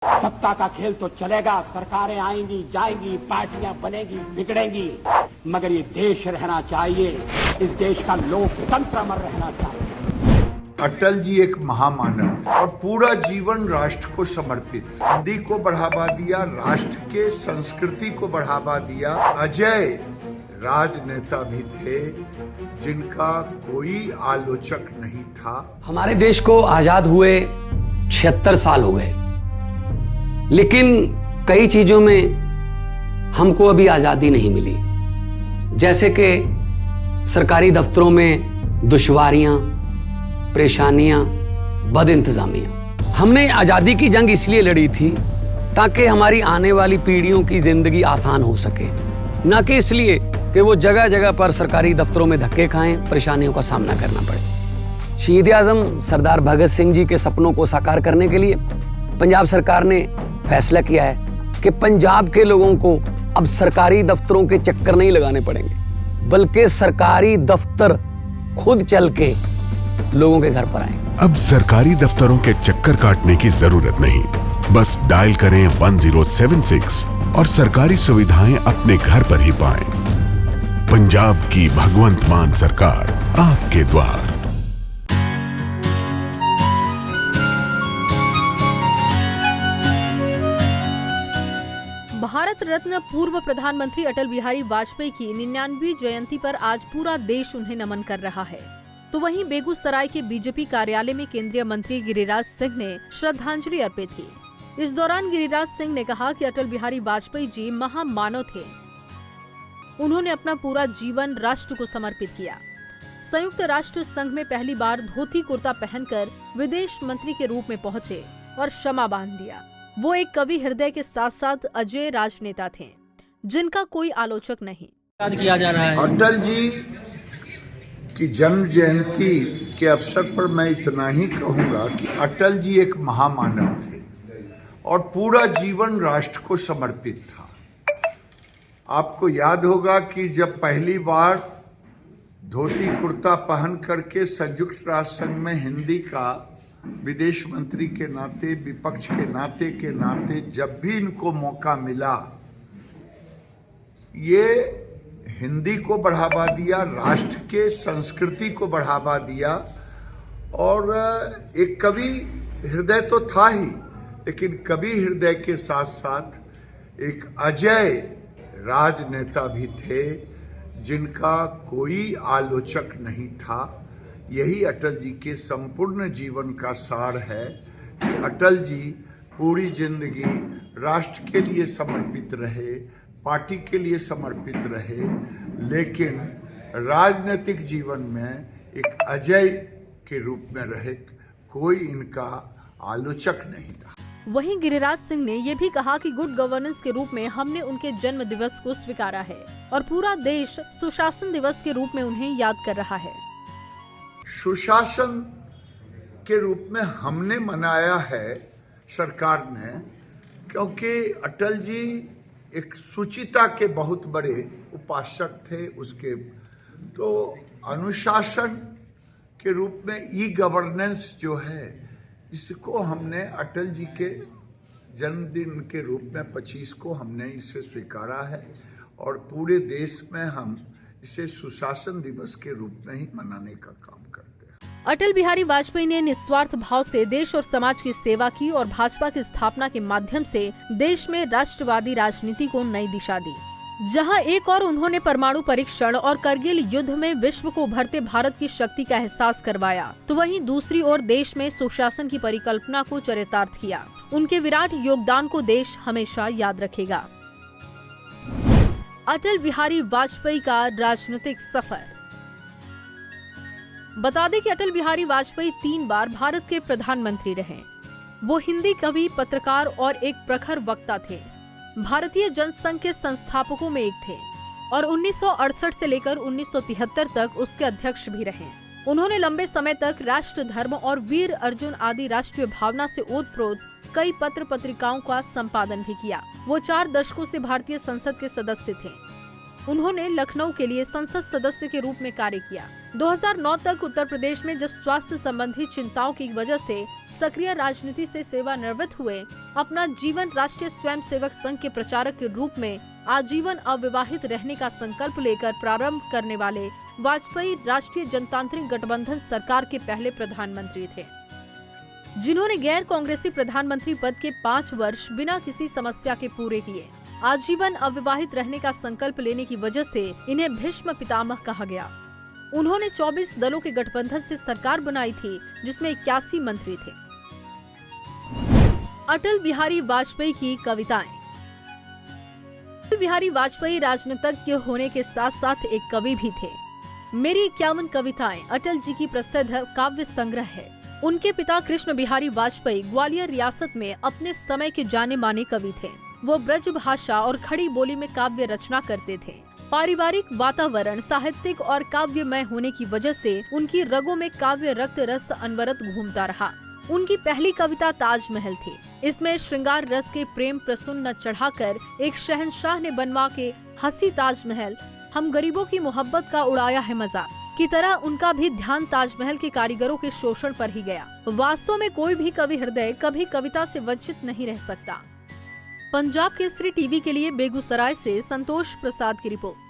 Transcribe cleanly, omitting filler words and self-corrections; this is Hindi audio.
सत्ता का खेल तो चलेगा, सरकारें आएंगी जाएंगी, पार्टियां बनेगी बिगड़ेंगी, मगर ये देश रहना चाहिए, इस देश का लोकतंत्र अमर रहना चाहिए। अटल जी एक महामानव थे और पूरा जीवन राष्ट्र को समर्पित। हिंदी को बढ़ावा दिया, राष्ट्र के संस्कृति को बढ़ावा दिया। अजय राजनेता भी थे जिनका कोई आलोचक नहीं था। हमारे देश को आजाद हुए 76 साल हो गए, लेकिन कई चीजों में हमको अभी आजादी नहीं मिली, जैसे कि सरकारी दफ्तरों में दुश्वारियां, परेशानियां, बदइंतजामियां। हमने आजादी की जंग इसलिए लड़ी थी ताकि हमारी आने वाली पीढ़ियों की जिंदगी आसान हो सके, ना कि इसलिए कि वो जगह जगह पर सरकारी दफ्तरों में धक्के खाएं, परेशानियों का सामना करना पड़े। शहीद आजम सरदार भगत सिंह जी के सपनों को साकार करने के लिए पंजाब सरकार ने फैसला किया है कि पंजाब के लोगों को अब सरकारी दफ्तरों के चक्कर नहीं लगाने पड़ेंगे, बल्कि सरकारी दफ्तर खुद चल के लोगों के घर पर आए। अब सरकारी दफ्तरों के चक्कर काटने की जरूरत नहीं, बस डायल करें 1076 और सरकारी सुविधाएं अपने घर पर ही पाएं। पंजाब की भगवंत मान सरकार आपके द्वार। भारत रत्न पूर्व प्रधानमंत्री अटल बिहारी वाजपेयी की 99वीं जयंती पर आज पूरा देश उन्हें नमन कर रहा है। तो वहीं बेगूसराय के बीजेपी कार्यालय में केंद्रीय मंत्री गिरिराज सिंह ने श्रद्धांजलि अर्पित की। इस दौरान गिरिराज सिंह ने कहा कि अटल बिहारी वाजपेयी जी महामानव थे। उन्होंने अपना पूरा जीवन राष्ट्र को समर्पित किया। संयुक्त राष्ट्र संघ में पहली बार धोती कुर्ता पहनकर विदेश मंत्री के रूप में पहुंचे और क्षमा बांध दिया। वो एक कवि हृदय के साथ साथ अजय राजनेता थे जिनका कोई आलोचक नहीं। याद किया जा रहा है अटल जी की जन्म जयंती के अवसर पर मैं इतना ही कहूंगा कि अटल जी एक महामानव थे और पूरा जीवन राष्ट्र को समर्पित था। आपको याद होगा कि जब पहली बार धोती कुर्ता पहन करके संयुक्त राष्ट्र संघ में हिंदी का विदेश मंत्री के नाते, विपक्ष के नाते जब भी इनको मौका मिला, ये हिंदी को बढ़ावा दिया, राष्ट्र के संस्कृति को बढ़ावा दिया। और एक कवि हृदय तो था ही, लेकिन कवि हृदय के साथ साथ एक अजय राजनेता भी थे जिनका कोई आलोचक नहीं था। यही अटल जी के संपूर्ण जीवन का सार है कि अटल जी पूरी जिंदगी राष्ट्र के लिए समर्पित रहे, पार्टी के लिए समर्पित रहे, लेकिन राजनीतिक जीवन में एक अजय के रूप में रहे, कोई इनका आलोचक नहीं था। वहीं गिरिराज सिंह ने ये भी कहा कि गुड गवर्नेंस के रूप में हमने उनके जन्म दिवस को स्वीकारा है और पूरा देश सुशासन दिवस के रूप में उन्हें याद कर रहा है। सुशासन के रूप में हमने मनाया है सरकार ने, क्योंकि अटल जी एक शुचिता के बहुत बड़े उपासक थे। उसके तो अनुशासन के रूप में ई गवर्नेंस जो है, इसको हमने अटल जी के जन्मदिन के रूप में 25 को हमने इसे स्वीकारा है और पूरे देश में हम इसे सुशासन दिवस के रूप में ही मनाने का काम करते हैं। अटल बिहारी वाजपेयी ने निस्वार्थ भाव से देश और समाज की सेवा की और भाजपा की स्थापना के माध्यम से देश में राष्ट्रवादी राजनीति को नई दिशा दी। जहां एक और उन्होंने परमाणु परीक्षण और करगिल युद्ध में विश्व को उभरते भारत की शक्ति का एहसास करवाया, तो वहीं दूसरी ओर देश में सुशासन की परिकल्पना को चरितार्थ किया। उनके विराट योगदान को देश हमेशा याद रखेगा। अटल बिहारी वाजपेयी का राजनीतिक सफर। बता दें कि अटल बिहारी वाजपेयी 3 बार भारत के प्रधानमंत्री रहे। वो हिंदी कवि, पत्रकार और एक प्रखर वक्ता थे। भारतीय जनसंघ के संस्थापकों में एक थे और 1968 से लेकर 1973 तक उसके अध्यक्ष भी रहे। उन्होंने लंबे समय तक राष्ट्र धर्म और वीर अर्जुन आदि राष्ट्रीय भावना से ओतप्रोत कई पत्र पत्रिकाओं का संपादन भी किया। वो 4 दशकों से भारतीय संसद के सदस्य थे। उन्होंने लखनऊ के लिए संसद सदस्य के रूप में कार्य किया। 2009 तक उत्तर प्रदेश में जब स्वास्थ्य संबंधी चिंताओं की वजह से सक्रिय राजनीति से सेवानिवृत्त हुए, अपना जीवन राष्ट्रीय स्वयंसेवक संघ के प्रचारक के रूप में आजीवन अविवाहित रहने का संकल्प लेकर प्रारंभ करने वाले वाजपेयी राष्ट्रीय जनतांत्रिक गठबंधन सरकार के पहले प्रधानमंत्री थे, जिन्होंने गैर कांग्रेसी प्रधानमंत्री पद के 5 वर्ष बिना किसी समस्या के पूरे किए। आजीवन अविवाहित रहने का संकल्प लेने की वजह से इन्हें भीष्म पितामह कहा गया। उन्होंने 24 दलों के गठबंधन से सरकार बनाई थी, जिसमें 81 मंत्री थे। अटल बिहारी वाजपेयी की कविताएं। अटल बिहारी वाजपेयी राजनीतिज्ञ होने के साथ साथ एक कवि भी थे। मेरी 51 कविताएं अटल जी की प्रसिद्ध काव्य संग्रह है। उनके पिता कृष्ण बिहारी वाजपेयी ग्वालियर रियासत में अपने समय के जाने माने कवि थे। वो ब्रज भाषा और खड़ी बोली में काव्य रचना करते थे। पारिवारिक वातावरण साहित्यिक और काव्यमय होने की वजह से उनकी रगों में काव्य रक्त रस अनवरत घूमता रहा। उनकी पहली कविता ताजमहल थी। इसमें श्रृंगार रस के प्रेम प्रसून चढ़ाकर एक शहंशाह ने बनवा के हंसी ताजमहल, हम गरीबों की मोहब्बत का उड़ाया है मजाक की तरह उनका भी ध्यान ताजमहल के कारीगरों के शोषण पर ही गया। वास्तव में कोई भी कवि हृदय कभी कविता से वंचित नहीं रह सकता। पंजाब केसरी टीवी के लिए बेगूसराय से संतोष प्रसाद की रिपोर्ट।